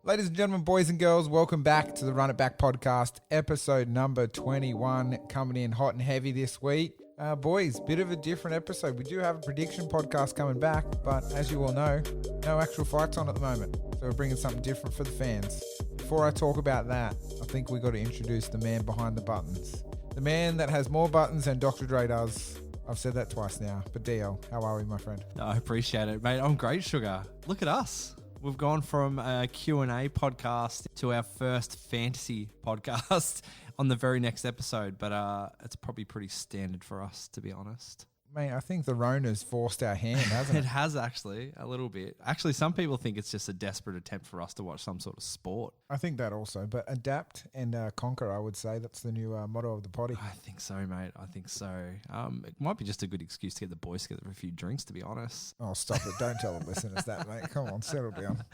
Ladies and gentlemen, boys and girls, welcome back to the Run It Back podcast, episode number 21, coming in hot and heavy this week. Boys, bit of a different episode. We do have a prediction podcast coming back, but as you all know, no actual fights on at the moment. So we're bringing something different for the fans. Before I talk about that, I think we got to introduce the man behind the buttons. The man that has more buttons than Dr. Dre does. I've said that twice now, but DL, how are we, my friend? I appreciate it, mate. I'm great, Sugar. Look at us. We've gone from a Q&A podcast to our first fantasy podcast on the very next episode, but it's probably pretty standard for us, to be honest. Mate, I think the Rona's forced our hand, hasn't it? It has, actually, a little bit. Actually, some people think it's just a desperate attempt for us to watch some sort of sport. I think that also, but adapt and conquer, I would say. That's the new motto of the potty. I think so, mate. I think so. It might be just a good excuse to get the boys together for a few drinks, to be honest. Oh, stop it. Don't tell the listeners that, mate. Come on, settle down.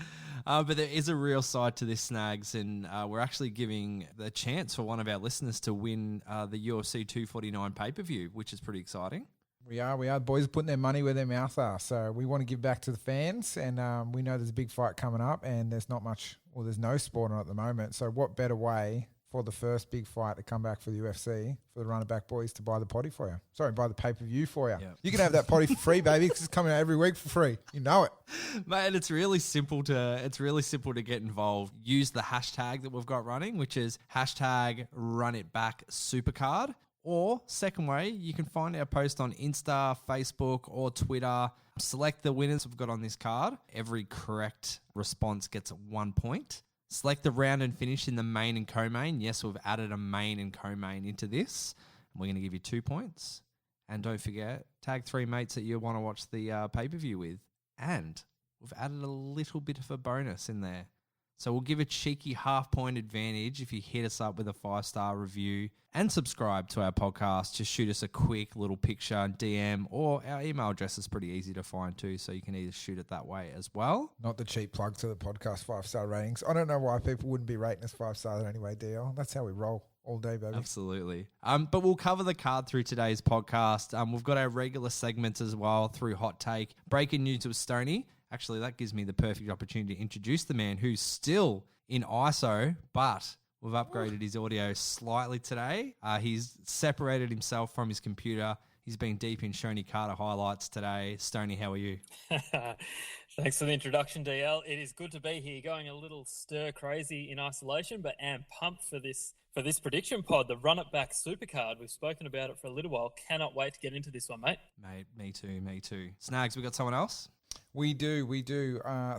But there is a real side to this, Snags, and we're actually giving the chance for one of our listeners to win the UFC 249 pay-per-view, which is pretty exciting. We are. The boys are putting their money where their mouth are. So we want to give back to the fans, and we know there's a big fight coming up, and there's not much, well, there's no sport on at the moment. So what better way for the first big fight to come back for the UFC, for the Run It Back boys to buy the potty for you? Sorry, buy the pay-per-view for you. Yep. You can have that potty for free, baby, because it's coming out every week for free. You know it. Mate, it's really simple to get involved. Use the hashtag that we've got running, which is hashtag RunItBackSupercard. Or, second way, you can find our post on Insta, Facebook, or Twitter. Select the winners we've got on this card. Every correct response gets 1 point. Select the round and finish in the main and co-main. Yes, we've added a main and co-main into this. And we're going to give you 2 points. And don't forget, tag 3 mates that you want to watch the pay-per-view with. And we've added a little bit of a bonus in there. So we'll give a cheeky half-point advantage if you hit us up with a 5-star review and subscribe to our podcast. Just shoot us a quick little picture and DM, or our email address is pretty easy to find too, so you can either shoot it that way as well. Not the cheap plug to the podcast 5-star ratings. I don't know why people wouldn't be rating us 5 stars anyway, DL. That's how we roll all day, baby. Absolutely. But we'll cover the card through today's podcast. We've got our regular segments as well through Hot Take, Breaking News with Stoney. Actually, that gives me the perfect opportunity to introduce the man who's still in ISO, but we've upgraded his audio slightly today. He's separated himself from his computer. He's been deep in Shoney Carter highlights today. Stoney, how are you? Thanks for the introduction, DL. It is good to be here, going a little stir crazy in isolation, but am pumped for this prediction pod, the Run It Back Supercard. We've spoken about it for a little while. Cannot wait to get into this one, mate. Mate, me too. Snags, we got someone else? We do.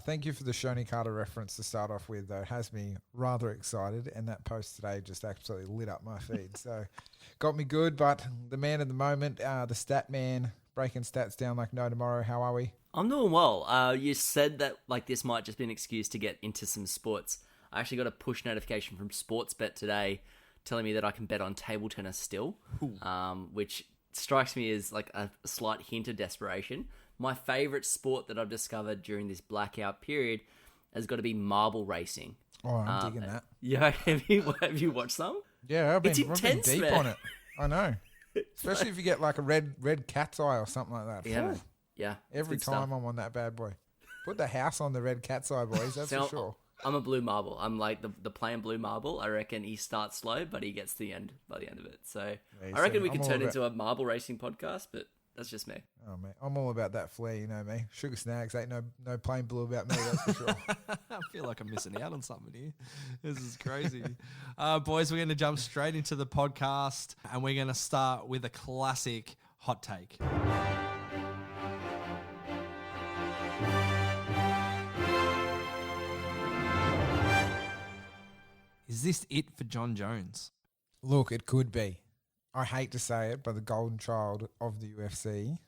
Thank you for the Shoney Carter reference to start off with. Though it has me rather excited, and that post today just absolutely lit up my feed. So got me good, but the man of the moment, the Statman, breaking stats down like no tomorrow. How are we? I'm doing well. You said that like this might just be an excuse to get into some sports. I actually got a push notification from Sportsbet today telling me that I can bet on table tennis still, which strikes me as like a slight hint of desperation. My favourite sport that I've discovered during this blackout period has got to be marble racing. Oh, I'm digging that. Yeah, have you watched some? Yeah, I've been intense, deep man. on it. I know. Especially if you get like a red cat's eye or something like that. Yeah, man. Yeah. Every time I'm on that bad boy. Put the house on the red cat's eye, boys. That's for sure. I'm a blue marble. I'm like the plain blue marble. I reckon he starts slow, but he gets to the end by the end of it. So yeah, I reckon we could turn into a marble racing podcast, but that's just me. Oh, mate. I'm all about that flair, you know me. Suga Snagz ain't no plain blue about me, that's for sure. I feel like I'm missing out on something here. This is crazy. Boys, we're going to jump straight into the podcast, and we're going to start with a classic hot take. Is this it for Jon Jones? Look, it could be. I hate to say it, but the golden child of the UFC.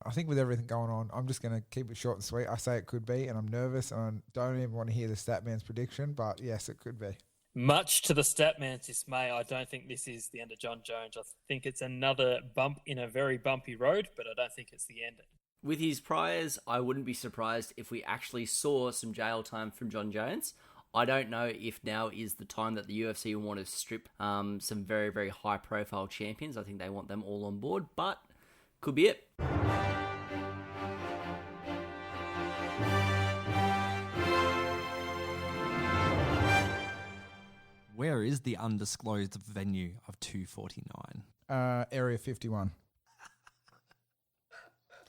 I think with everything going on, I'm just going to keep it short and sweet. I say it could be, and I'm nervous, and I don't even want to hear the Statman's prediction, but yes, it could be. Much to the Statman's dismay, I don't think this is the end of Jon Jones. I think it's another bump in a very bumpy road, but I don't think it's the end. With his priors, I wouldn't be surprised if we actually saw some jail time from Jon Jones. I don't know if now is the time that the UFC will want to strip some very, very high-profile champions. I think they want them all on board, but could be it. Where is the undisclosed venue of 249? Area 51.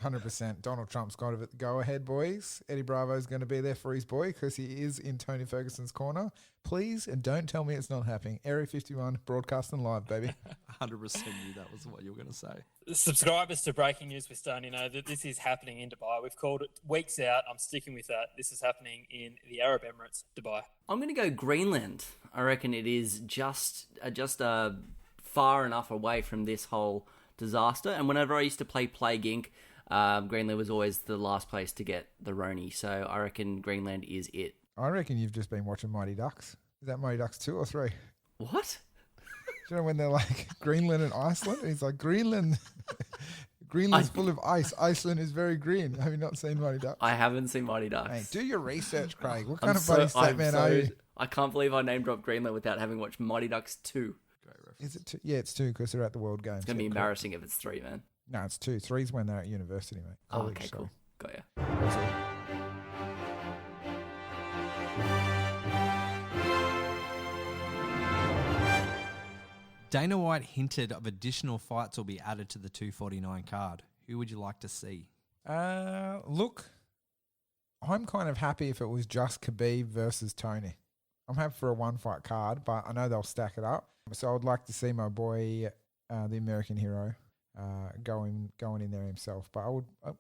100%. Donald Trump's got it. Go ahead, boys. Eddie Bravo's going to be there for his boy because he is in Tony Ferguson's corner. Please, and don't tell me it's not happening. Area 51, broadcasting live, baby. 100% knew that was what you were going to say. Subscribers to Breaking News with Stoney know that this is happening in Dubai. We've called it weeks out. I'm sticking with that. This is happening in the Arab Emirates, Dubai. I'm going to go Greenland. I reckon it is just far enough away from this whole disaster. And whenever I used to play Plague Inc., Greenland was always the last place to get the Roni. So I reckon Greenland is it. I reckon you've just been watching Mighty Ducks. Is that Mighty Ducks 2 or 3? What? Do you know when they're like Greenland and Iceland? And he's like, Greenland's full of ice. Iceland is very green. Have you not seen Mighty Ducks? I haven't seen Mighty Ducks. Hey, do your research, Craig. What kind of buddy Statman are you? I can't believe I name dropped Greenland without having watched Mighty Ducks 2. Great reference. Is it 2? Yeah, it's 2 because they're at the World Games. It's going to be embarrassing if it's 3, man. No, it's 2. 3's when they're at university, mate. Oh, College, okay, cool. Got ya. That's it. Dana White hinted of additional fights will be added to the 249 card. Who would you like to see? Look, I'm kind of happy if it was just Khabib versus Tony. I'm happy for a one-fight card, but I know they'll stack it up. So I would like to see my boy, the American hero, going in there himself. But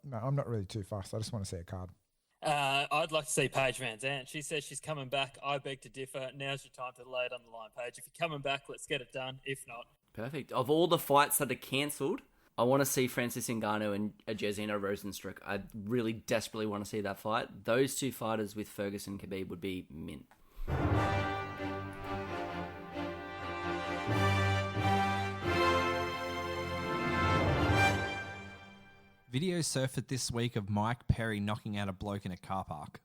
no, I'm not really too fast. I just want to see a card. I'd like to see Paige Van Zandt. She says she's coming back. I beg to differ. Now's your time to lay it on the line, Paige. If you're coming back, let's get it done. If not, Perfect. Of all the fights that are cancelled, I want to see Francis Ngannou and Jezina Rosenstruck. I really desperately want to see that fight. Those two fighters with Ferguson Khabib would be mint. Video surfaced this week of Mike Perry knocking out a bloke in a car park.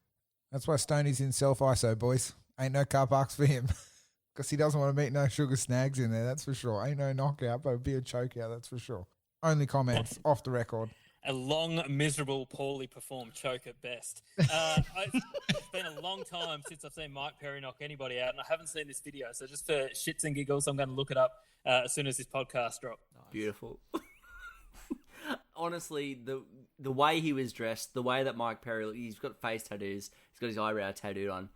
That's why Stoney's in self-ISO, boys. Ain't no car parks for him. Because he doesn't want to meet no Suga Snagz in there, that's for sure. Ain't no knockout, but it'd be a chokeout, that's for sure. Only comments, off the record. a long, miserable, poorly performed choke at best. It's been a long time since I've seen Mike Perry knock anybody out, and I haven't seen this video. So just for shits and giggles, I'm going to look it up as soon as this podcast drops. Beautiful. Honestly, the way he was dressed, the way that Mike Perry, he's got face tattoos, he's got his eyebrow tattooed on.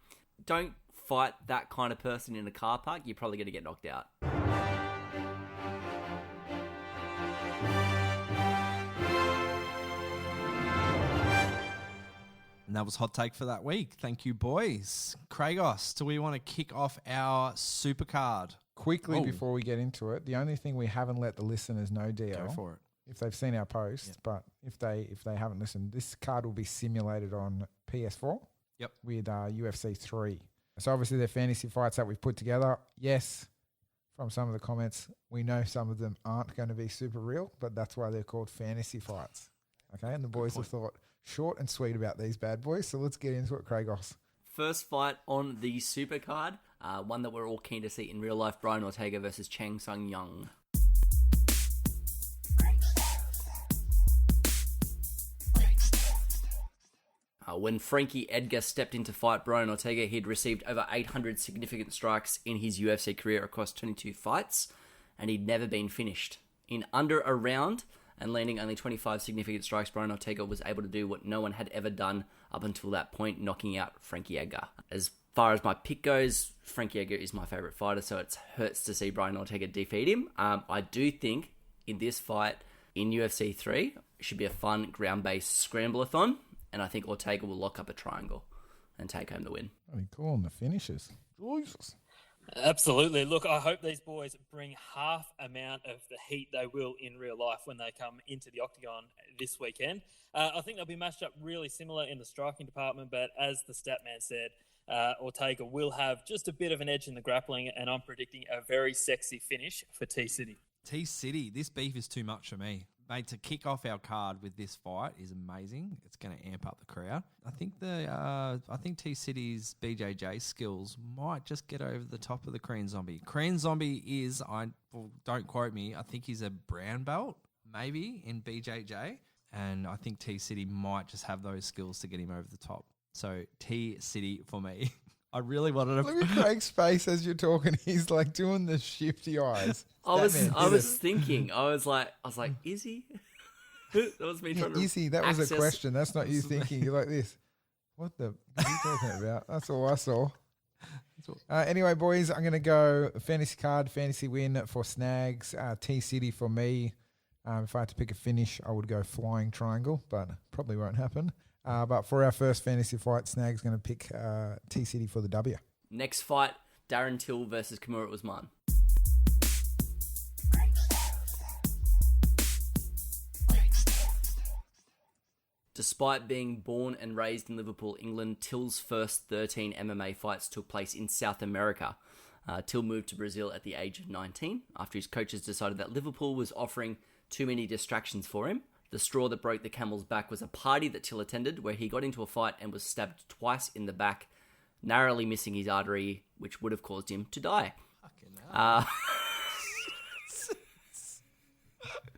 Don't fight that kind of person in a car park. You're probably going to get knocked out. And that was Hot Take for that week. Thank you, boys. Kragos, do we want to kick off our supercard? Quickly before we get into it, the only thing we haven't let the listeners know, DL, Go for it. if they've seen our post, but if they haven't listened, this card will be simulated on PS4 with UFC 3. So obviously they're fantasy fights that we've put together. Yes, from some of the comments, we know some of them aren't going to be super real, but that's why they're called fantasy fights. Okay, and the boys have thought short and sweet about these bad boys, so let's get into it, Kragos. First fight on the supercard, one that we're all keen to see in real life, Brian Ortega versus Chang Sung Young. When Frankie Edgar stepped in to fight Brian Ortega, he'd received over 800 significant strikes in his UFC career across 22 fights, and he'd never been finished. In under a round, and landing only 25 significant strikes, Brian Ortega was able to do what no one had ever done up until that point, knocking out Frankie Edgar. As far as my pick goes, Frankie Edgar is my favourite fighter, so it hurts to see Brian Ortega defeat him. I do think in this fight, in UFC 3, it should be a fun ground-based scramble-a-thon, and I think Ortega will lock up a triangle and take home the win. What are you calling the finishes? Jesus. Absolutely. Look, I hope these boys bring half amount of the heat they will in real life when they come into the octagon this weekend. I think they'll be matched up really similar in the striking department, but as the Statman said, Ortega will have just a bit of an edge in the grappling, and I'm predicting a very sexy finish for T-City. T-City, this beef is too much for me. Mate, to kick off our card with this fight is amazing. It's going to amp up the crowd. I think T-City's BJJ skills might just get over the top of the Korean Zombie. Korean Zombie is, don't quote me, I think he's a brown belt, maybe, in BJJ. And I think T-City might just have those skills to get him over the top. So T-City for me. I really wanted to. Look at Craig's face as you're talking. He's like doing the shifty eyes. I was thinking. I was like, is he? That was me trying to. Is he? That was a question. That's not you thinking. You're like this. What the are you talking about? That's all I saw. Anyway, boys, I'm going to go fantasy card, fantasy win for Snagz, T-City for me. If I had to pick a finish, I would go flying triangle, but probably won't happen. But for our first fantasy fight, Snag's going to pick T-City for the W. Next fight, Darren Till versus Kamaru Usman. Despite being born and raised in Liverpool, England, Till's first 13 MMA fights took place in South America. Till moved to Brazil at the age of 19 after his coaches decided that Liverpool was offering too many distractions for him. The straw that broke the camel's back was a party that Till attended where he got into a fight and was stabbed twice in the back, narrowly missing his artery, which would have caused him to die.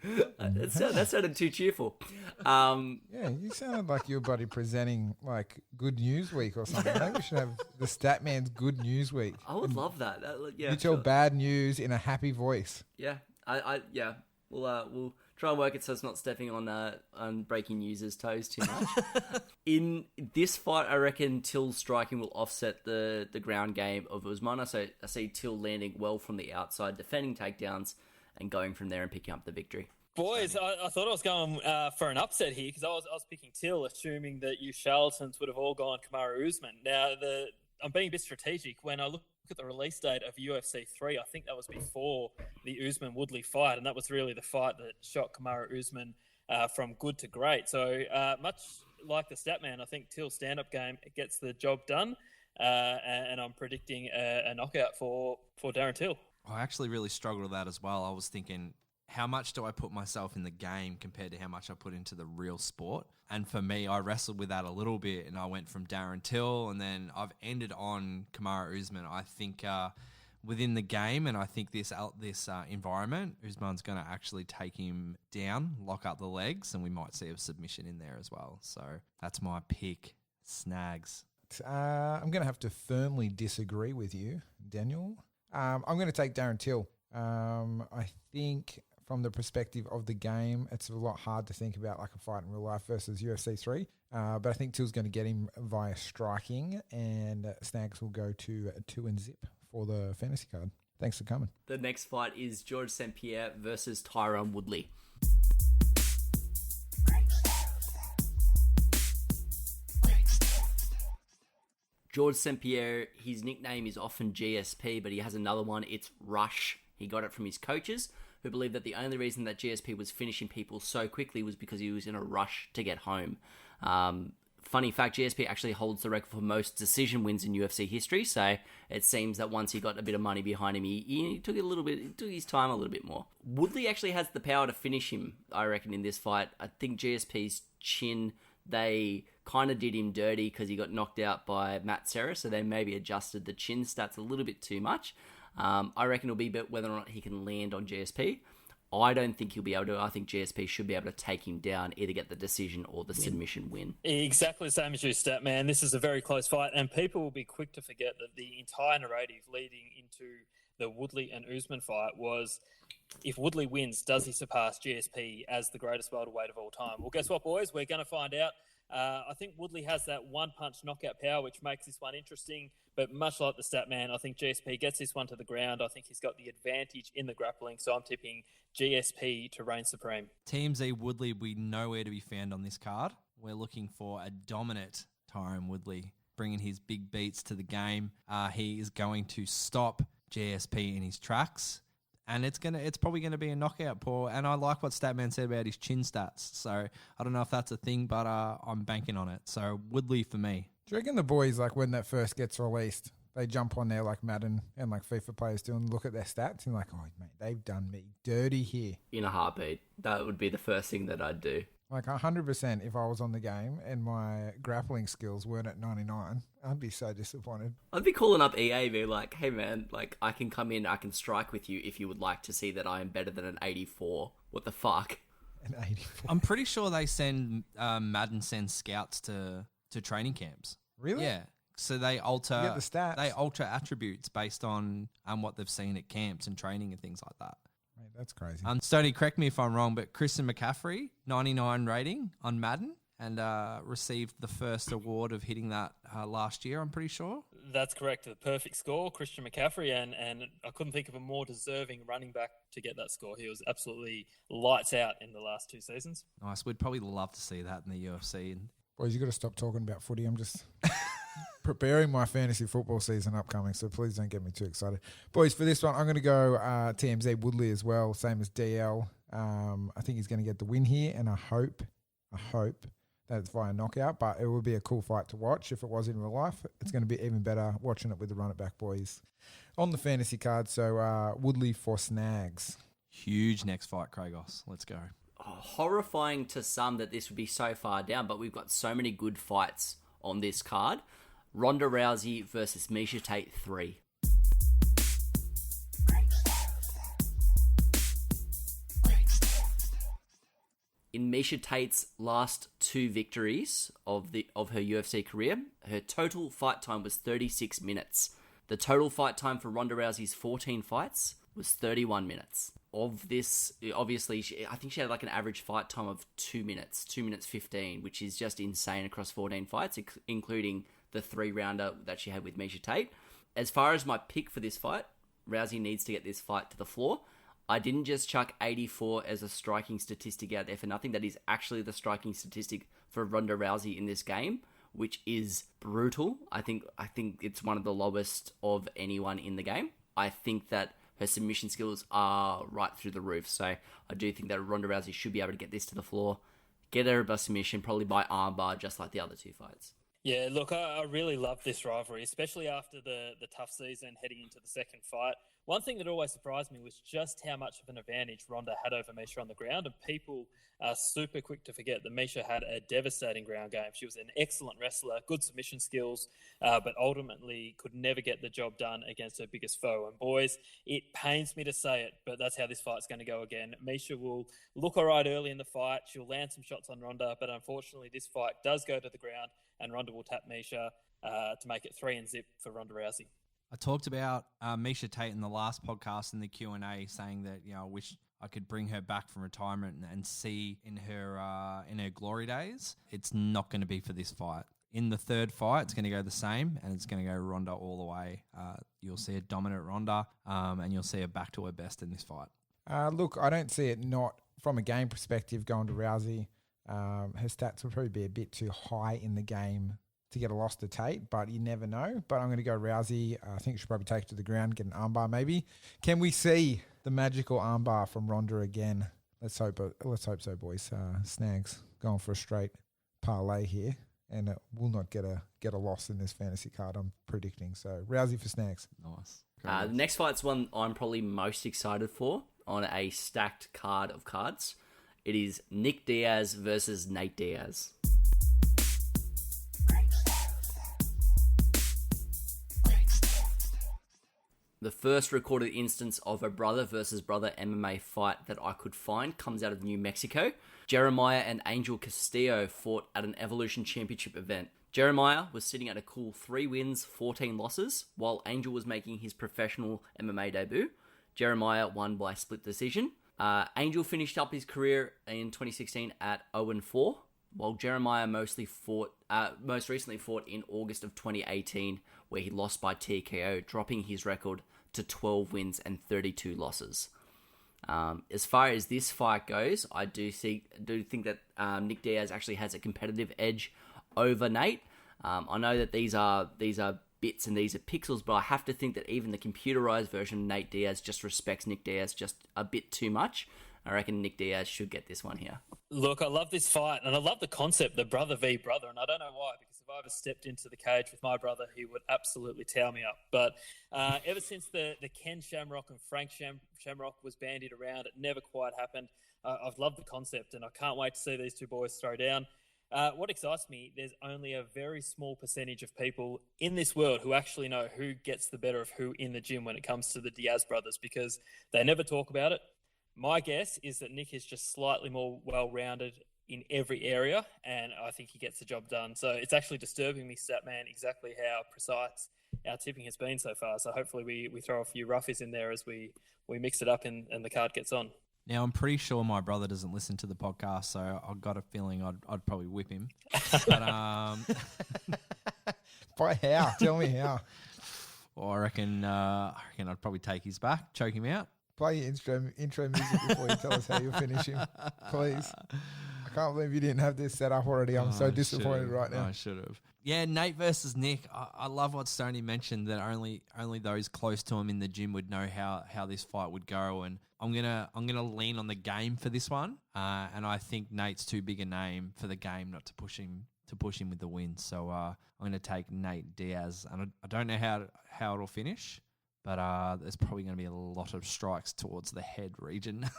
That sounded too cheerful. Yeah, you sounded like you were buddy presenting like Good News Week or something. Maybe we should have the Statman's Good News Week. I would love that. Yeah, you tell bad news in a happy voice. Yeah, yeah. We'll try and work it so it's not stepping on breaking news' toes too much. In this fight, I reckon Till's striking will offset the ground game of Usman. So I see Till landing well from the outside, defending takedowns, and going from there and picking up the victory. Boys, I thought I was going for an upset here because I was picking Till, assuming that you charlatans would have all gone Kamaru Usman. Now, I'm being a bit strategic. When I look at the release date of UFC 3, I think that was before the Usman-Woodley fight, and that was really the fight that shot Kamaru Usman from good to great. So much like the Statman, I think Till's stand-up game gets the job done, and I'm predicting a knockout for Darren Till. I actually really struggled with that as well. I was thinking, how much do I put myself in the game compared to how much I put into the real sport? And for me, I wrestled with that a little bit, and I went from Darren Till, and then I've ended on Kamaru Usman. I think within the game, and I think this environment, Usman's going to actually take him down, lock up the legs, and we might see a submission in there as well. So that's my pick, Snagz. I'm going to have to firmly disagree with you, Daniel. I'm going to take Darren Till. I think from the perspective of the game, it's a lot hard to think about like a fight in real life versus UFC 3. But I think Till's going to get him via striking, and Snagz will go to 2-0 for the fantasy card. Thanks for coming. The next fight is George St. Pierre versus Tyron Woodley. George St. Pierre, his nickname is often GSP, but he has another one. It's Rush. He got it from his coaches, who believe that the only reason that GSP was finishing people so quickly was because he was in a rush to get home. Funny fact, GSP actually holds the record for most decision wins in UFC history, so it seems that once he got a bit of money behind him, he took his time a little bit more. Woodley actually has the power to finish him, I reckon, in this fight. I think GSP's chin, they kind of did him dirty because he got knocked out by Matt Serra, so they maybe adjusted the chin stats a little bit too much. I reckon it'll be about whether or not he can land on GSP. I don't think he'll be able to. I think GSP should be able to take him down, either get the decision or the submission win. Exactly the same as you, Statman. This is a very close fight, and people will be quick to forget that the entire narrative leading into the Woodley and Usman fight was, if Woodley wins, does he surpass GSP as the greatest welterweight of all time? Well, guess what, boys? We're going to find out. I think Woodley has that one-punch knockout power, which makes this one interesting. But much like the Statman, I think GSP gets this one to the ground. I think he's got the advantage in the grappling, so I'm tipping GSP to reign supreme. Team Z Woodley will be nowhere to be found on this card. We're looking for a dominant Tyron Woodley, bringing his big beats to the game. He is going to stop GSP in his tracks. And it's probably gonna be a knockout, Paul. And I like what Statman said about his chin stats. So I don't know if that's a thing, but I'm banking on it. So Woodley for me. Do you reckon the boys, like when that first gets released, they jump on there like Madden and like FIFA players do and look at their stats and like, oh mate, they've done me dirty here. In a heartbeat. That would be the first thing that I'd do. Like 100% if I was on the game and my grappling skills weren't at 99, I'd be so disappointed. I'd be calling up EA, be like, hey man, like I can come in, I can strike with you if you would like to see that I am better than an 84. What the fuck? An 84. I'm pretty sure they send, Madden sends scouts to training camps. Really? Yeah. So they You alter get the stats. they alter attributes based on what they've seen at camps and training and things like that. Mate, that's crazy. Stoney, correct me if I'm wrong, but Christian McCaffrey, 99 rating on Madden, and received the first award of hitting that last year, I'm pretty sure. That's correct. The perfect score, Christian McCaffrey, and I couldn't think of a more deserving running back to get that score. He was absolutely lights out in the last 2 seasons. Nice. We'd probably love to see that in the UFC. Boys, you got to stop talking about footy. I'm just preparing my fantasy football season upcoming, so please don't get me too excited. Boys, for this one, I'm going to go TMZ Woodley as well, same as DL. I think he's going to get the win here, and I hope that it's via knockout, but it would be a cool fight to watch if it was in real life. It's going to be even better watching it with the Run It Back boys on the fantasy card. So Woodley for Snagz. Huge next fight, Kragos. Let's go. Horrifying to some that this would be so far down, but we've got so many good fights on this card. Ronda Rousey versus Miesha Tate 3. In Miesha Tate's last 2 victories of her UFC career, her total fight time was 36 minutes. The total fight time for Ronda Rousey's 14 fights was 31 minutes. Of this, obviously, I think she had like an average fight time of 2 minutes, 2 minutes 15, which is just insane across 14 fights, including the 3-rounder that she had with Miesha Tate. As far as my pick for this fight, Rousey needs to get this fight to the floor. I didn't just chuck 84 as a striking statistic out there for nothing. That is actually the striking statistic for Ronda Rousey in this game, which is brutal. I think it's one of the lowest of anyone in the game. I think that her submission skills are right through the roof. So I do think that Ronda Rousey should be able to get this to the floor, get her by submission, probably by armbar, just like the other 2 fights. Yeah, look, I really love this rivalry, especially after the tough season heading into the second fight. One thing that always surprised me was just how much of an advantage Ronda had over Miesha on the ground, and people are super quick to forget that Miesha had a devastating ground game. She was an excellent wrestler, good submission skills, but ultimately could never get the job done against her biggest foe. And boys, it pains me to say it, but that's how this fight's going to go again. Miesha will look all right early in the fight. She'll land some shots on Ronda, but unfortunately this fight does go to the ground, and Ronda will tap Miesha to make it 3-0 for Ronda Rousey. I talked about Miesha Tate in the last podcast in the Q&A, saying that I wish I could bring her back from retirement and see in her glory days. It's not going to be for this fight. In the third fight, it's going to go the same, and it's going to go Ronda all the way. You'll see a dominant Ronda, and you'll see her back to her best in this fight. Look, I don't see it not from a game perspective going to Rousey. Her stats will probably be a bit too high in the game to get a loss to Tate, but you never know. But I'm going to go Rousey. I think she'll probably take it to the ground, get an armbar maybe. Can we see the magical armbar from Ronda again? Let's hope so, boys. Snagz going for a straight parlay here, and it will not get a loss in this fantasy card, I'm predicting. So Rousey for Snagz. Nice. The next fight's one I'm probably most excited for on a stacked card of cards. It is Nick Diaz versus Nate Diaz. The first recorded instance of a brother versus brother MMA fight that I could find comes out of New Mexico. Jeremiah and Angel Castillo fought at an Evolution Championship event. Jeremiah was sitting at a cool 3 wins, 14 losses, while Angel was making his professional MMA debut. Jeremiah won by split decision. Angel finished up his career in 2016 at 0-4, while Jeremiah most recently fought in August of 2018, where he lost by TKO, dropping his record to 12 wins and 32 losses. As far as this fight goes, I do think that Nick Diaz actually has a competitive edge over Nate. I know that these are bits and these are pixels, but I have to think that even the computerized version of Nate Diaz just respects Nick Diaz just a bit too much. I reckon Nick Diaz should get this one here. Look, I love this fight, and I love the concept, the brother v brother, and I don't know why, because if I ever stepped into the cage with my brother, he would absolutely tear me up. But ever since the Ken Shamrock and Frank Shamrock was bandied around, it never quite happened. I've loved the concept, and I can't wait to see these 2 boys throw down. What excites me, there's only a very small percentage of people in this world who actually know who gets the better of who in the gym when it comes to the Diaz brothers, because they never talk about it. My guess is that Nick is just slightly more well-rounded in every area, and I think he gets the job done. So it's actually disturbing me, Statman, exactly how precise our tipping has been so far. So hopefully we throw a few roughies in there as we mix it up and the card gets on. Now, I'm pretty sure my brother doesn't listen to the podcast, so I've got a feeling I'd probably whip him. But, By how? Tell me how. well, I reckon I'd probably take his back, choke him out. Play your intro music before you tell us how you'll finish him, please. I can't believe you didn't have this set up already. I'm so disappointed right now. I should have. Yeah, Nate versus Nick. I love what Stoney mentioned, that only those close to him in the gym would know how this fight would go, and I'm gonna lean on the game for this one. And I think Nate's too big a name for the game not to push him with the win. So I'm gonna take Nate Diaz, and I don't know how it'll finish, but there's probably gonna be a lot of strikes towards the head region.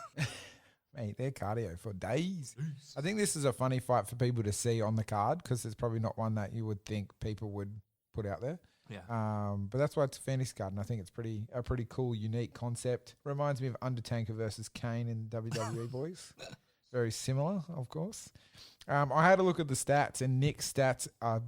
Mate, they're cardio for days. I think this is a funny fight for people to see on the card because it's probably not one that you would think people would put out there. Yeah. But that's why it's a fantasy card, and I think it's a pretty cool, unique concept. Reminds me of Undertaker versus Kane in WWE, boys. Very similar, of course. I had a look at the stats, and Nick's stats are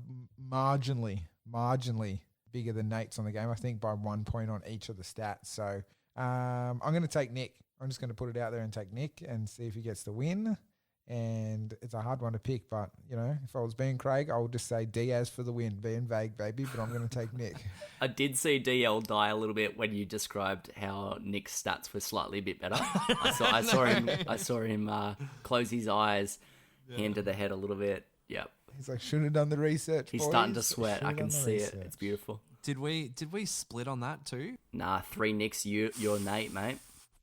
marginally bigger than Nate's on the game. I think by 1 point on each of the stats. So I'm going to take Nick. I'm just going to put it out there and take Nick and see if he gets the win. And it's a hard one to pick, but, you know, if I was being Craig, I would just say Diaz for the win. Being vague, baby, but I'm going to take Nick. I did see DL die a little bit when you described how Nick's stats were slightly a bit better. I saw him close his eyes, hand to the head a little bit. Yep. He's like, should have done the research. He's boys. starting to sweat. I can see it. It's beautiful. Did we split on that too? Nah, 3 Nicks, you're Nate, mate.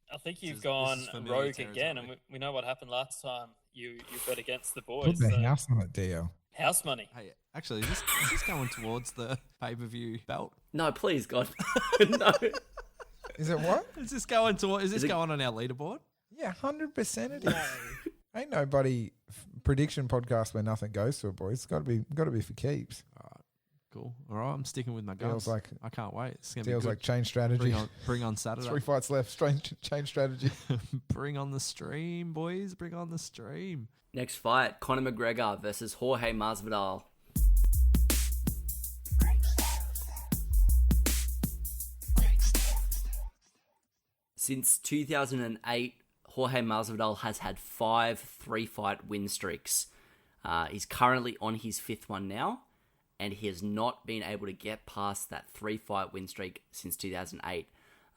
I think you've This gone is familiar rogue territory. again, and we know what happened last time. You bet against the Put boys. the So house on it, DL. house money. Hey, actually, is this going towards the pay-per-view belt? No, please, God. No. Is it what? Is this going it- going on our leaderboard? Yeah, 100% it is. Ain't nobody prediction podcast where nothing goes to it, boys. It's got to be for keeps. Cool. All right, I'm sticking with my guns. Feels like I can't wait. It's gonna be Feels good. like change strategy. Bring on Saturday. 3 fights left. Change strategy. Bring on the stream, boys. Bring on the stream. Next fight, Conor McGregor versus Jorge Masvidal. Since 2008, Jorge Masvidal has had 5 3-fight win streaks. He's currently on his 5th one now, and he has not been able to get past that 3-fight win streak since 2008.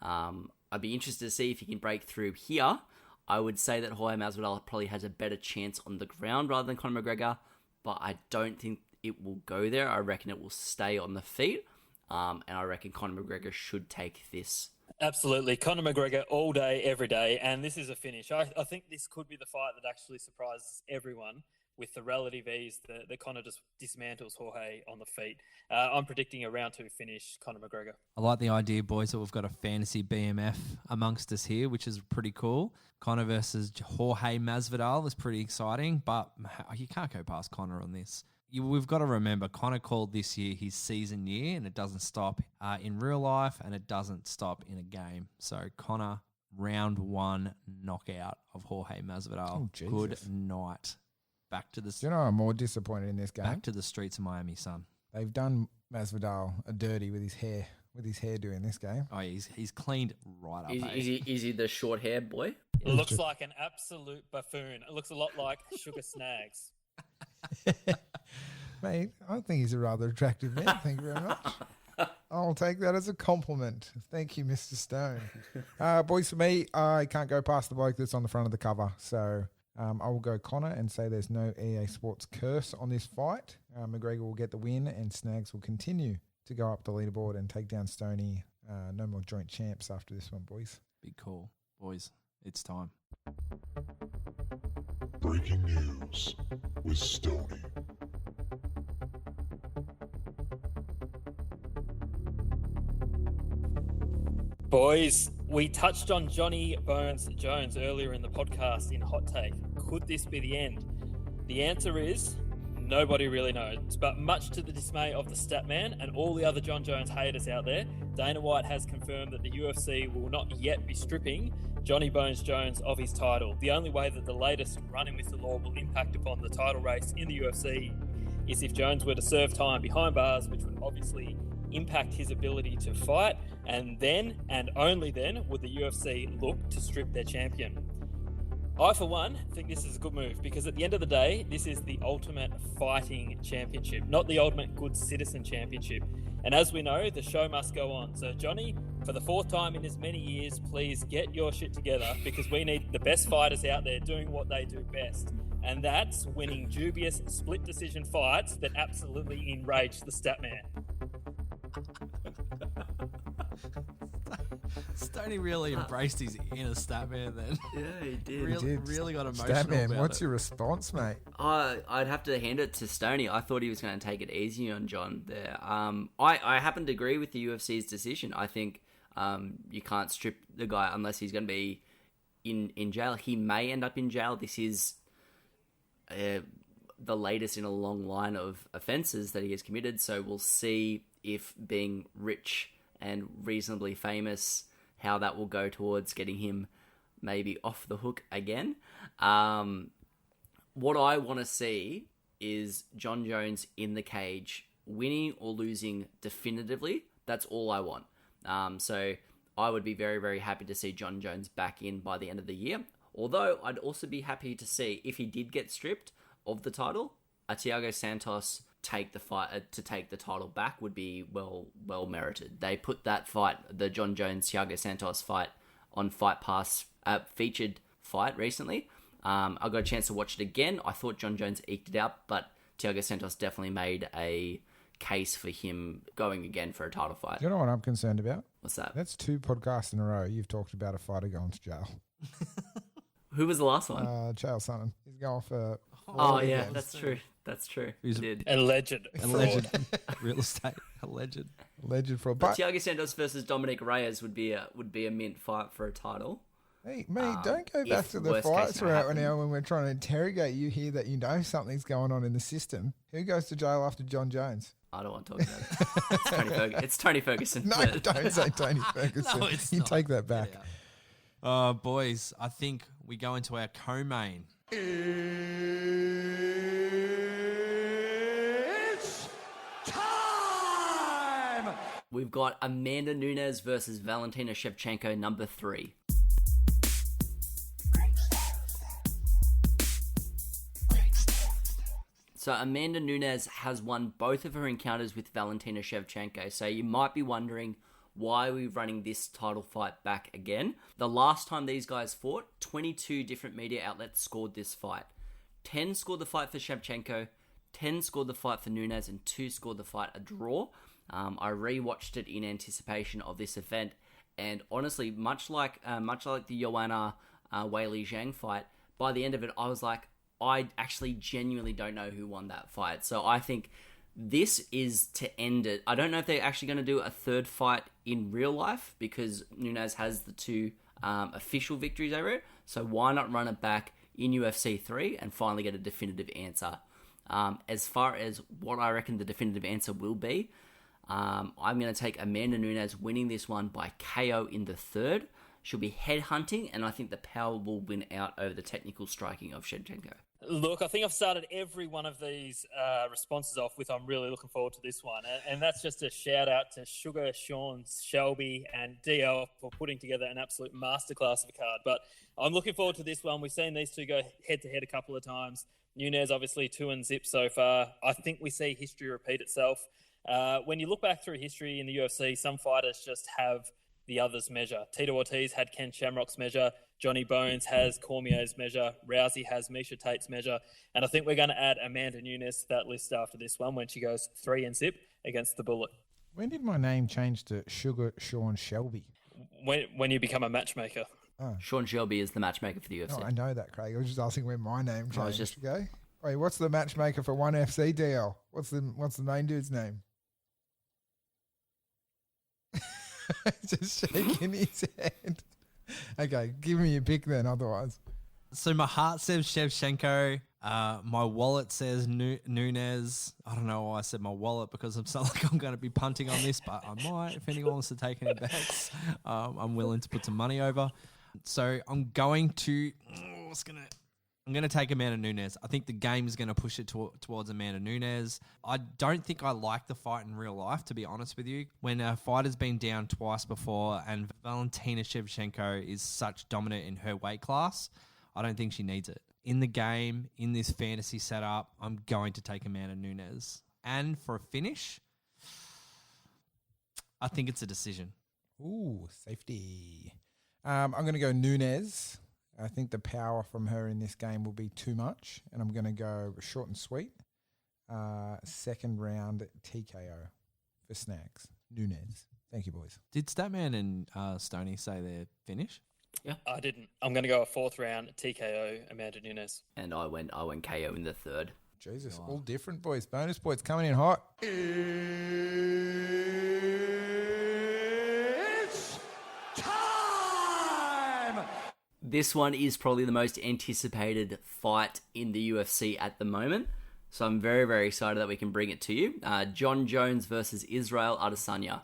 I'd be interested to see if he can break through here. I would say that Jorge Masvidal probably has a better chance on the ground rather than Conor McGregor, but I don't think it will go there. I reckon it will stay on the feet, and I reckon Conor McGregor should take this. Absolutely. Conor McGregor all day, every day, and this is a finish. I think this could be the fight that actually surprises everyone with the relative ease that Conor just dismantles Jorge on the feet. I'm predicting a round 2 finish, Conor McGregor. I like the idea, boys, that we've got a fantasy BMF amongst us here, which is pretty cool. Conor versus Jorge Masvidal is pretty exciting, but you can't go past Conor on this. We've got to remember, Conor called this year his season year, and it doesn't stop in real life, and it doesn't stop in a game. So Conor, round 1 knockout of Jorge Masvidal. Oh, Jesus. Good night. Back to the Do you know I'm more disappointed in this game? back to the streets of Miami, son. They've done Masvidal a dirty with his hair doing this game. Oh, yeah, he's cleaned right up. Is he the short hair boy? It looks like an absolute buffoon. It looks a lot like Suga Snagz. Mate, I think he's a rather attractive man. Thank you very much. I'll take that as a compliment. Thank you, Mr. Stone. Boys, for me, I can't go past the bloke that's on the front of the cover. So I will go Conor and say there's no EA Sports curse on this fight. McGregor will get the win, and Snagz will continue to go up the leaderboard and take down Stoney. No more joint champs after this one, boys. Big call. Boys, it's time. Breaking news with Stoney. Boys, we touched on Johnny Bones Jones earlier in the podcast in Hot Take. Could this be the end? The answer is nobody really knows. But much to the dismay of the Statman and all the other Jon Jones haters out there, Dana White has confirmed that the UFC will not yet be stripping Johnny Bones Jones of his title. The only way that the latest run-in with the law will impact upon the title race in the UFC is if Jones were to serve time behind bars, which would obviously impact his ability to fight, and then, and only then, would the UFC look to strip their champion. I, for one, think this is a good move because at the end of the day, this is the ultimate fighting championship, not the ultimate good citizen championship. And as we know, the show must go on. So, Johnny, for the fourth time in as many years, please get your shit together because we need the best fighters out there doing what they do best. And that's winning dubious split decision fights that absolutely enrage the Statman. Stoney really embraced his inner Statman then. Yeah, he did. Really got emotional Statman, about what's it. your response, mate? I'd have to hand it to Stoney. I thought he was going to take it easy on John there. I happen to agree with the UFC's decision. I think you can't strip the guy unless he's going to be in jail. He may end up in jail. This is the latest in a long line of offences that he has committed. So we'll see if being rich and reasonably famous, how that will go towards getting him maybe off the hook again. What I want to see is Jon Jones in the cage, winning or losing definitively. That's all I want. So I would be very, very happy to see Jon Jones back in by the end of the year. Although I'd also be happy to see, if he did get stripped of the title, a Thiago Santos take the fight to take the title back would be well merited. They put that fight, the Jon Jones Thiago Santos fight, on Fight Pass, featured fight recently. I got a chance to watch it again. I thought Jon Jones eked it out, but Thiago Santos definitely made a case for him going again for a title fight. Do you know what I'm concerned about? What's that? That's 2 podcasts in a row you've talked about a fighter going to jail. Who was the last one? Chael Sonnen. He's going for... Oh, yeah, that's true. That's true. He's He did. Alleged fraud. Real estate, alleged. Alleged fraud. But But, Thiago Santos versus Dominic Reyes would be a mint fight for a title. hey, mate, don't go back if to the worst case fights scenario right now when we're trying to interrogate you here that you know something's going on in the system. Who goes to jail after Jon Jones? I don't want to talk about it. It's Tony Ferguson. No, but- don't say Tony Ferguson. No, it's you not. take that back. Boys, I think we go into our co-main. We've got Amanda Nunes versus Valentina Shevchenko, number 3. So Amanda Nunes has won both of her encounters with Valentina Shevchenko. So you might be wondering, why are we running this title fight back again? The last time these guys fought, 22 different media outlets scored this fight. 10 scored the fight for Shevchenko, 10 scored the fight for Nunes, and 2 scored the fight a draw. I rewatched it in anticipation of this event, and honestly, much like the Joanna Weili Zhang fight, by the end of it, I was like, I actually genuinely don't know who won that fight. So I think this is to end it. I don't know if they're actually going to do a third fight in real life because Nunes has the 2 official victories over it. So why not run it back in UFC 3 and finally get a definitive answer? As far as what I reckon the definitive answer will be, I'm going to take Amanda Nunes winning this one by KO in the 3rd. She'll be headhunting, and I think the power will win out over the technical striking of Shevchenko. Look, I think I've started every one of these responses off with I'm really looking forward to this one. And that's just a shout out to Suga, Sean, Shelby and DL for putting together an absolute masterclass of a card. But I'm looking forward to this one. We've seen these two go head-to-head a couple of times. Nunes obviously 2-0 so far. I think we see history repeat itself. When you look back through history in the UFC, some fighters just have the other's measure. Tito Ortiz had Ken Shamrock's measure. Johnny Bones has Cormier's measure. Rousey has Miesha Tate's measure. And I think we're going to add Amanda Nunes to that list after this one when she goes 3-0 against the Bullet. When did my name change to Sugar Sean Shelby? When you become a matchmaker. Sean Shelby is the matchmaker for the UFC. Oh, I know that, Craig. I was just asking when my name changed. I was just- Okay. Wait, what's the matchmaker for ONE FC DL? What's the main dude's name? Just shaking his head. Okay, give me a pick then, otherwise. So my heart says Shevchenko. My wallet says Nunes. I don't know why I said my wallet because it's not like I'm going to be punting on this, but I might. If anyone wants to take any bets, I'm willing to put some money over. So I'm going to take Amanda Nunes. I think the game is going to push it towards Amanda Nunes. I don't think I like the fight in real life, to be honest with you. When a fighter's been down twice before and Valentina Shevchenko is such dominant in her weight class, I don't think she needs it. In the game, in this fantasy setup, I'm going to take Amanda Nunes. And for a finish, I think it's a decision. Ooh, safety. I'm going to go Nunes. I think the power from her in this game will be too much, and I'm going to go short and sweet. Second round TKO for Snagz. Nunes. Thank you, boys. Did Statman and Stoney say their finish? Yeah, I didn't. I'm going to go a fourth round TKO Amanda Nunes. and I went KO in the third. Jesus, all different, boys. Bonus points coming in hot. This one is probably the most anticipated fight in the UFC at the moment. So I'm very, very excited that we can bring it to you. Jon Jones versus Israel Adesanya.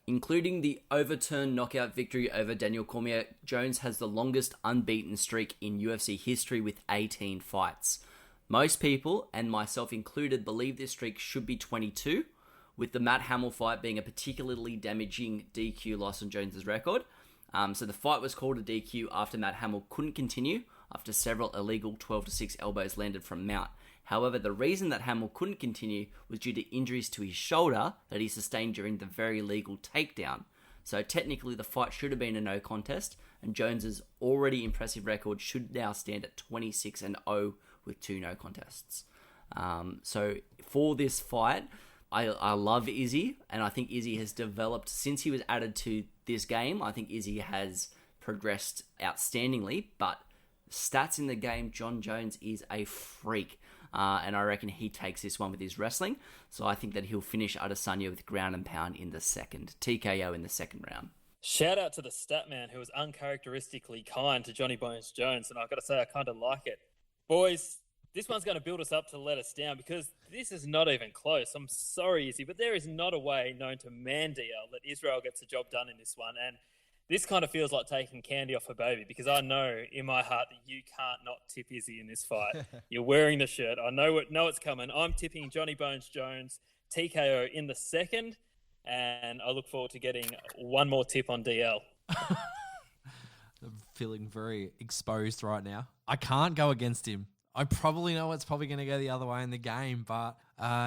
Including the overturned knockout victory over Daniel Cormier, Jones has the longest unbeaten streak in UFC history with 18 fights. Most people, and myself included, believe this streak should be 22, with the Matt Hamill fight being a particularly damaging DQ loss on Jones's record. So the fight was called a DQ after Matt Hamill couldn't continue after several illegal 12-6 elbows landed from Mount. However, the reason that Hamill couldn't continue was due to injuries to his shoulder that he sustained during the very legal takedown. So technically the fight should have been a no contest, and Jones's already impressive record should now stand at 26-0 with 2 no contests. So for this fight, I love Izzy, and I think Izzy has developed since he was added to this game. I think Izzy has progressed outstandingly, but stats in the game, Jon Jones is a freak. And I reckon he takes this one with his wrestling. So I think that he'll finish Adesanya with ground and pound in the second. TKO in the second round. Shout out to the Statman, who was uncharacteristically kind to Johnny Bones Jones, and I've got to say I kind of like it. Boys, this one's going to build us up to let us down because this is not even close. I'm sorry, Izzy, but there is not a way known to man DL that Israel gets the job done in this one. And this kind of feels like taking candy off a baby because I know in my heart that you can't not tip Izzy in this fight. You're wearing the shirt. I know it's coming. I'm tipping Johnny Bones Jones TKO in the second, and I look forward to getting one more tip on DL. I'm feeling very exposed right now. I can't go against him. I probably know it's probably going to go the other way in the game, but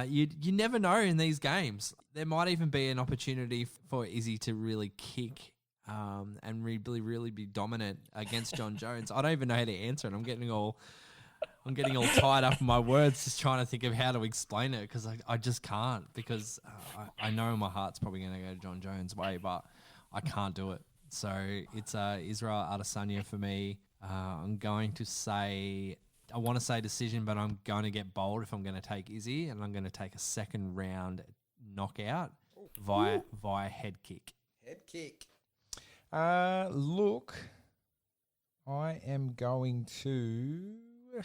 you never know in these games. There might even be an opportunity for Izzy to really kick and really be dominant against Jon Jones. I don't even know how to answer it. I'm getting all tied up in my words, just trying to think of how to explain it because I just can't because I know my heart's probably going to go Jon Jones' way, but I can't do it. So it's Israel Adesanya for me. I'm going to say, I want to say decision, but I'm going to get bold if I'm going to take Izzy, and I'm going to take a second round knockout via head kick. Head kick. Look, I am going to... Do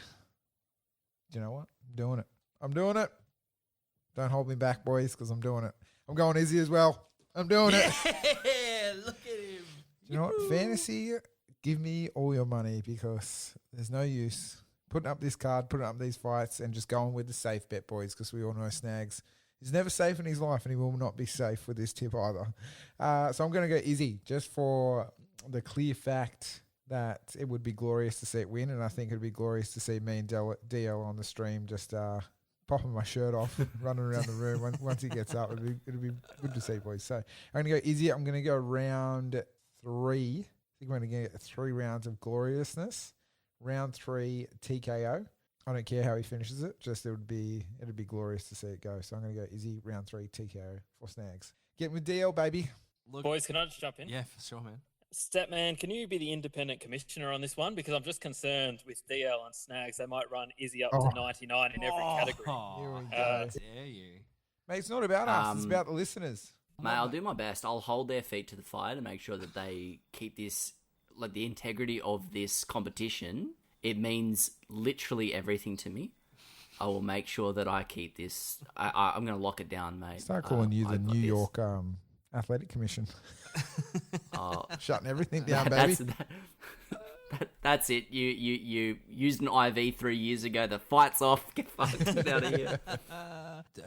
you know what? I'm doing it. Don't hold me back, boys, because I'm doing it. I'm going Izzy as well. I'm doing it. Yeah, look at him. Do you know what? Fantasy, give me all your money because there's no use putting up this card, putting up these fights, and just going with the safe bet, boys, because we all know Snagz is never safe in his life, and he will not be safe with this tip either. So I'm going to go Izzy just for the clear fact that it would be glorious to see it win, and I think it would be glorious to see me and DL on the stream just popping my shirt off, running around the room. Once he gets up, it'd be good to see, boys. So I'm going to go Izzy. I'm going to go round 3. I think we're going to get 3 rounds of gloriousness. Round 3 TKO. I don't care how he finishes it. Just it'd be glorious to see it go. So I'm going to go Izzy, round 3 TKO for Snagz. Getting with DL, baby. Look, Boys, can I just jump in? yeah, for sure, man. Statman, can you be the independent commissioner on this one? Because I'm just concerned with DL and Snagz. They might run Izzy up to 99 in every category. Here we go. How dare you? Mate, it's not about us. It's about the listeners. Mate, I'll do my best. I'll hold their feet to the fire to make sure that they keep this, like the integrity of this competition. It means literally everything to me. I will make sure that I keep this. I'm going to lock it down, mate. Start calling you the New York Athletic Commission. Shutting everything down, baby. That's it. You used an IV 3 years ago. The fight's off. Get fucked out of here.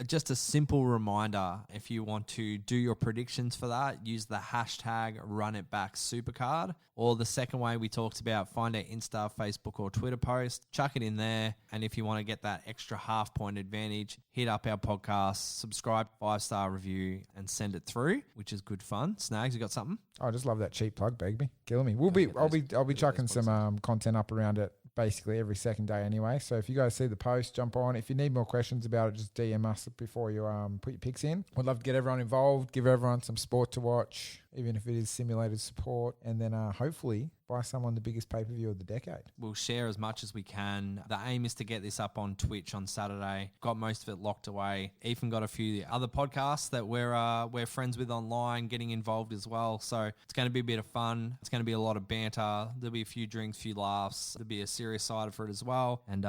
Just a simple reminder, if you want to do your predictions for that, use the hashtag RunitbackSupercard. Or the second way we talked about, find our Insta, Facebook or Twitter post, chuck it in there. And if you want to get that extra half-point advantage, hit up our podcast, subscribe, 5-star review and send it through, which is good fun. Snags, you got something? I just love that cheap plug, baby. Killing me. I'll be chucking some content up around it basically every second day anyway. So if you guys see the post, jump on. If you need more questions about it, just DM us before you put your picks in. We'd love to get everyone involved, give everyone some sport to watch, even if it is simulated support, and then hopefully buy someone the biggest pay-per-view of the decade. We'll share as much as we can. The aim is to get this up on Twitch on Saturday. Got most of it locked away. Ethan got a few other podcasts that we're friends with online getting involved as well. So it's going to be a bit of fun. It's going to be a lot of banter. There'll be a few drinks, few laughs. There'll be a serious side for it as well. And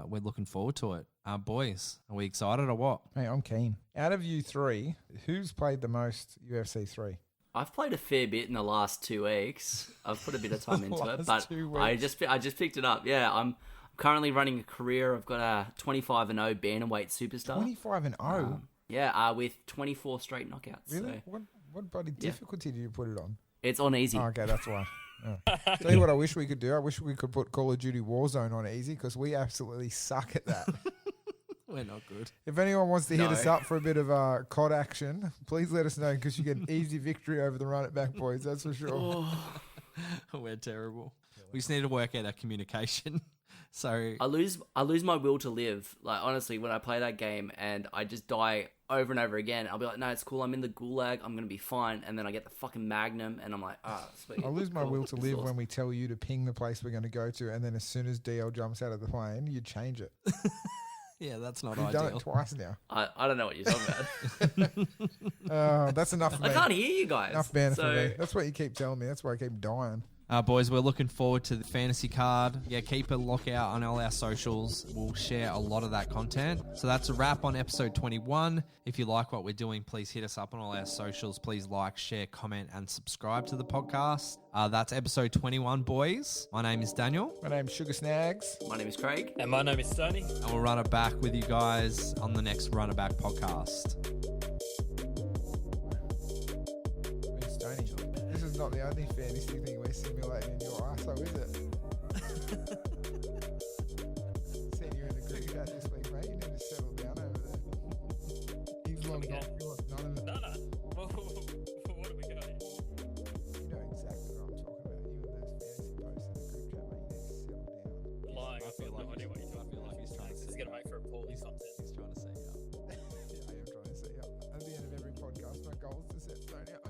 we're looking forward to it. Boys, are we excited or what? Hey, I'm keen. Out of you three, who's played the most UFC 3? I've played a fair bit in the last 2 weeks. I've put a bit of time into it, but 2 weeks. I just picked it up. Yeah, I'm currently running a career. I've got a 25-0 bantamweight superstar. 25-0? Yeah, with 24 straight knockouts. Really? So. What bloody difficulty did you put it on? It's on easy. Oh, okay, that's why. Oh. Tell you what I wish we could do. I wish we could put Call of Duty Warzone on easy because we absolutely suck at that. We're not good. If anyone wants to hit us up for a bit of COD action, please let us know because you get an easy victory over the Run It Back boys, that's for sure. We're terrible. We just need to work out our communication. So I lose my will to live. Like honestly, when I play that game and I just die over and over again, I'll be like, no, it's cool. I'm in the gulag. I'm gonna be fine. And then I get the fucking Magnum, and I'm like, sweet. I lose my will to live when we tell you to ping the place we're going to go to, and then as soon as DL jumps out of the plane, you change it. yeah, that's not You've ideal. done it twice now. I don't know what you're talking about. That's enough for me. I can't hear you guys. Enough banter for me. That's what you keep telling me. That's why I keep dying. Boys, we're looking forward to the fantasy card. Yeah, keep a lookout on all our socials. We'll share a lot of that content. So that's a wrap on episode 21. If you like what we're doing, please hit us up on all our socials. Please like, share, comment, and subscribe to the podcast. That's episode 21, boys. My name is Daniel. My name's Suga Snagz. My name is Craig. And my name is Stoney. And we'll run it back with you guys on the next Run It Back podcast. Hey, Stoney, this is not the only fantasy thing we're simulating in your arsehole, is it? Seen you in the group chat this week, mate. You need to settle down over there. He's logged off. None of it. No. Well, what are we going? You know exactly what I'm talking about. You and those fantasy posts in the group chat, mate. You need to settle down. Lying. I feel like no idea what you're talking about. he's trying to This is going to make for a poorly content. He's trying to say, Yeah, I am trying to set you up. At the end of every podcast, my goal is to set Stoney up.